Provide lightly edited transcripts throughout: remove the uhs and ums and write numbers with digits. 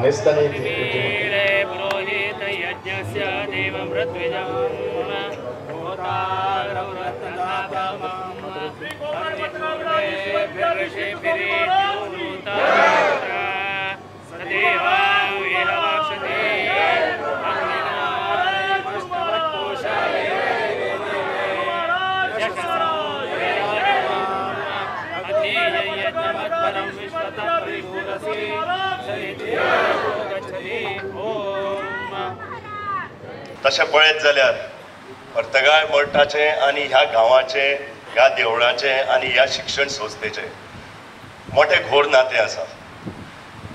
हानेस्तानी पुरोहित यज्ञस्य देवमृत्विजं तशें पळयत जाल्यार पर्तगाळ मठाचे आनी ह्या गांवाचे ह्या देवळाचे आनी ह्या शिक्षण संस्थेचे मोठे घोर नातें आसा.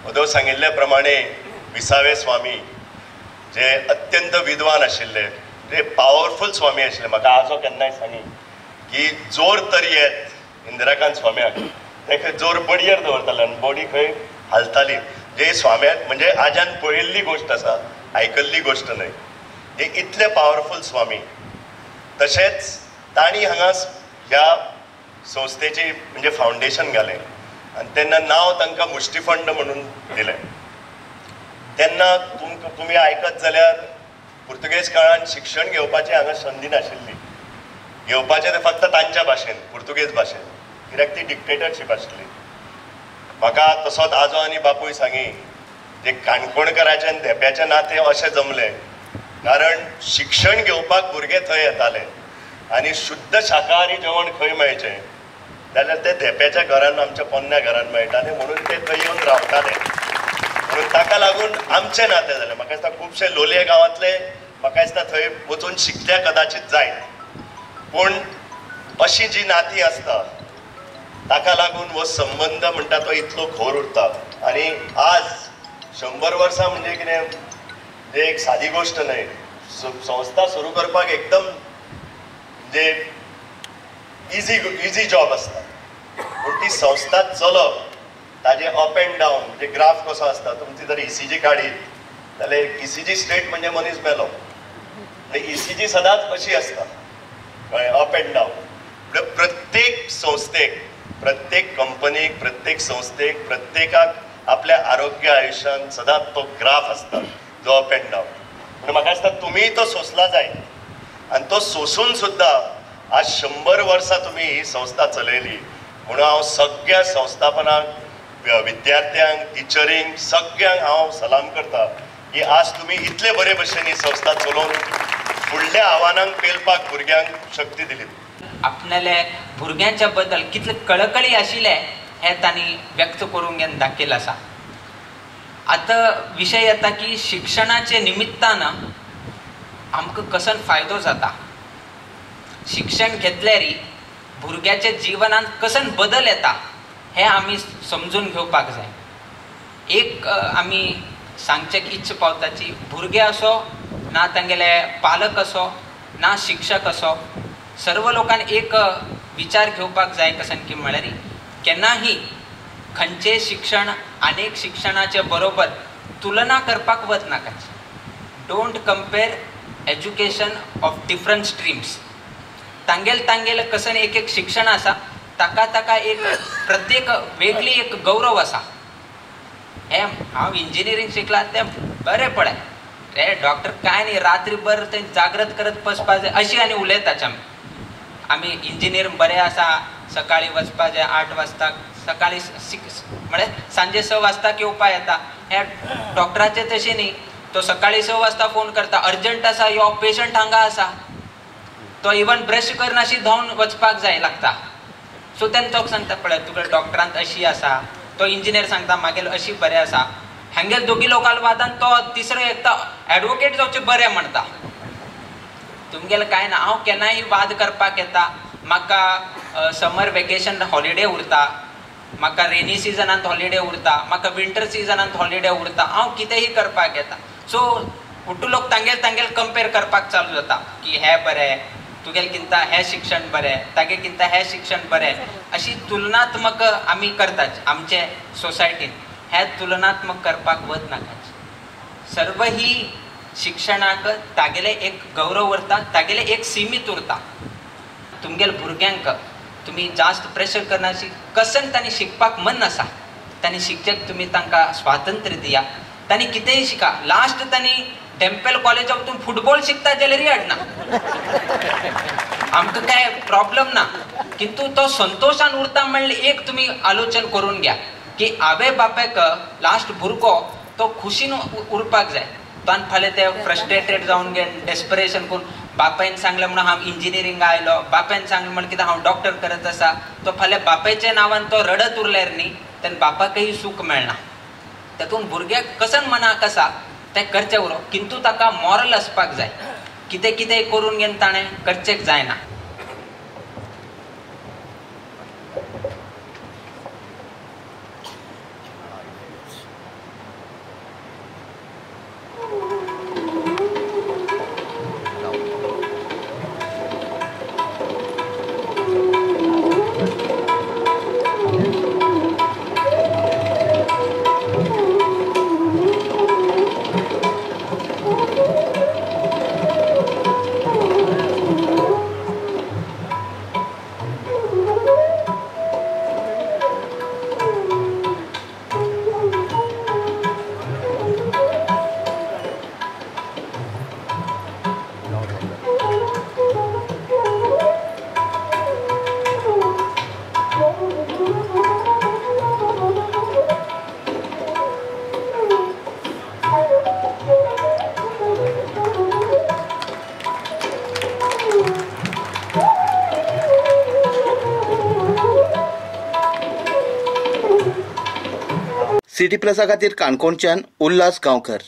वदव सांगिल्ले प्रमाणे विसावे स्वामी जे अत्यंत विद्वान आशिल्ले, जे पावरफूल स्वामी आशिल्ले. म्हाका आजो केन्नाय सांगी की जोर तरी येत इंदिराकांत स्वाम्याक तेका जोर बडयेर दवरताले आनी बॉडी खंय हालताली. जे स्वाम्याक म्हणजे आज्यान पळयल्ली गोश्ट आसा, आयकल्ली गोश्ट न्हय. हे इतले पावरफूल स्वामी. तशेंच तांणी हांगा ह्या संस्थेची म्हणजे फावंडेशन घालें आनी तेन्ना नांव तांकां मुष्टिफंड म्हणून दिलें. तेन्ना तुमी आयकत जाल्यार पुर्तुगेज काळान शिक्षण घेवपाची हांगा संदी नाशिल्ली. घेवपाचें तें फक्त तांच्या भाशेन, पुर्तुगेज भाशेन, कित्याक ती डिक्टेटरशीप आशिल्ली. म्हाका तसोच आजो आनी बापूय सांगी जे काणकोणकाराचें आनी धेप्याचें नातें अशें जमलें कारण शिक्षण घेवपाक भुरगे थंय येताले आनी शुद्ध शाकाहारी जेवण खंय मेळचें जाल्यार ते धेप्याच्या घरान, आमच्या पोन्न्या घरान मेळटालें म्हणून ते थंय येवन रावताले. म्हणून ताका लागून आमचें नातें जालें. म्हाका दिसता खुबशे लोलये गांवांतले म्हाका दिसता थंय वचून शिकले कदाचित जायत. पूण अशी जी नातीं आसता ताका लागून हो संबंद म्हणटा तो इतलो घोर उरता. आनी आज 100 वर्सां म्हणजे कितें म्हणजे एक सादी गोश्ट न्हय. संस्था सुरू करपाक एकदम म्हणजे इजी जॉब आसता. पूण ती संस्था चलप ताजे अप एंड डावन म्हणजे ग्राफ कसो आसता. तुमची जर ECG काडीत जाल्यार ECG स्टेट म्हणजे मनीस मेलो. ECG सदांच अशी आसता, कळ्ळें, अप एंड डावन. म्हणजे प्रत्येक संस्थेक, प्रत्येक कंपनीक, प्रत्येक संस्थेक, प्रत्येकाक आपल्या आरोग्य आयुश्यान सदांच तो ग्राफ आसता जो अप एंड डावन. म्हणून म्हाका दिसता तुमी तो सोंसला जाय आनी तो सोंसून सुद्दां आज 100 वर्सां तुमी ही संस्था चलयली. म्हणून हांव सगळ्या संस्थापनाक, विद्यार्थ्यांक, टिचरींक, सगळ्यांक हांव सलाम करता की आज तुमी इतले बरे भशेन ही संस्था चलोवन फुडल्या आव्हानांक पेलपाक भुरग्यांक शक्ती दिली. आपणाले भुरग्यांच्या बद्दल कितले कळकळी आशिल्ले हे तांणी व्यक्त करून दाखयलें आसा. आतां विशय येता की शिक्षणाचे निमित्तान आमकां कसो फायदो जाता. शिक्षण घेतल्यार भुरग्याच्या जिवनांत कसो बदल येता हे आमी समजून घेवपाक जाय. एक आमी सांगचेक इच्छा पावताची, भुरगे असो ना तांगेले पालक असो ना शिक्षक असो, सर्व लोकांनी एक विचार घेवपाक जाय कसन की म्हळ्यार केन्नाही खंयचें शिक्षण अनेक शिक्षणाचे बरोबर तुलना करपाक वचनाकाची. Don't compare education of different streams. तांगेल कसन एक शिक्षण आसा, ताका एक प्रत्येक वेगळी एक गौरव आसा. हे हांव इंजिनियरींग शिकला तें बरें पळय, रे डॉक्टर काय न्ही, रात्रीभर थंय जागृत करत बसपाक जाय अशी आनी उलयताच आमी इंजिनियर बरें आसा, सकाळी वचपाचें 8 वाजता, सकाळी म्हळ्यार सांजे 6 वाजताक येवपा येता. हे डॉक्टराचें तशें न्ही, तो सकाळी 6 वाजता फोन करता, अर्जंट आसा यो, पेशंट हांगा आसा. तो इवन ब्रश करनाशी धांवन वचपाक जाय लागता. सो तेन्ना तो सांगता पळय तुगे डॉक्टरांत अशी आसा, तो इंजिनियर सांगता मागेल अशी बरें आसा. हांगेर दोगी लोकाल वादान तो तिसरो एकता एडवोकेट जावचें बरें म्हणटा. तुमगेलें कांय ना, हांव केन्नाय वाद करपाक येता. म्हाका समर वेकेशन हॉलिडे उरता, म्हाका रेनी सिजनांत हॉलिडे उरता, म्हाका विंटर सिजनांत हॉलिडे उरता, हांव कितेंय करपाक येता. सो उट्टू लोक तांगेल कंपेर करपाक चालू जाता की हे बरें, तुगेलकिंता हें शिक्षण बरें, तागेकिंता हें शिक्षण बरें. अशी तुलनात्मक आमी करतात आमचे सोसायटीन. हे तुलनात्मक करपाक वचनाकाच. सर्व ही शिक्षणाक तागेले एक गौरव उरता, तागेले एक सीमित उरता. तुमगेल भुरग्यांक तुमी जास्त प्रेशर करनाशी, कसन तांणी शिकपाक मन आसा तांणी शिकचेक तुमी तांकां स्वातंत्र्य दिया. तांणी कितेंय शिका, लास्ट तांणी टेम्पल कॉलेज वचून फुटबॉल शिकता जाल्यारय हाडना, आमकां काय प्रॉब्लेम ना. किंतु तो संतोषान उरता म्हणले एक तुमी आलोचन करून घ्या की आवय बापायक लास्ट भुरगो तो खुशीन उरपाक जाय. तो आनी फाल्यां ते फ्रस्ट्रेटेड जावन घेवन डेस्परेशन करून बापायन सांगलें म्हणून हांव इंजिनियरींग आयलो, बापायन सांगलें म्हणून कितें हांव डॉक्टर करत आसा, तो फाल्यां बापायच्या नांवान तो रडत उरल्यार न्ही तेन्ना बापाकय सूख मेळना. तातूंत भुरग्याक कसन मनाक आसा तें करचें उरो, किंतु ताका मॉरल आसपाक जाय. कितें कितें करून घेवन ताणें करचेंच जायना. सिटी प्लसा खातीर काणकोणच्यान उल्हास गांवकर.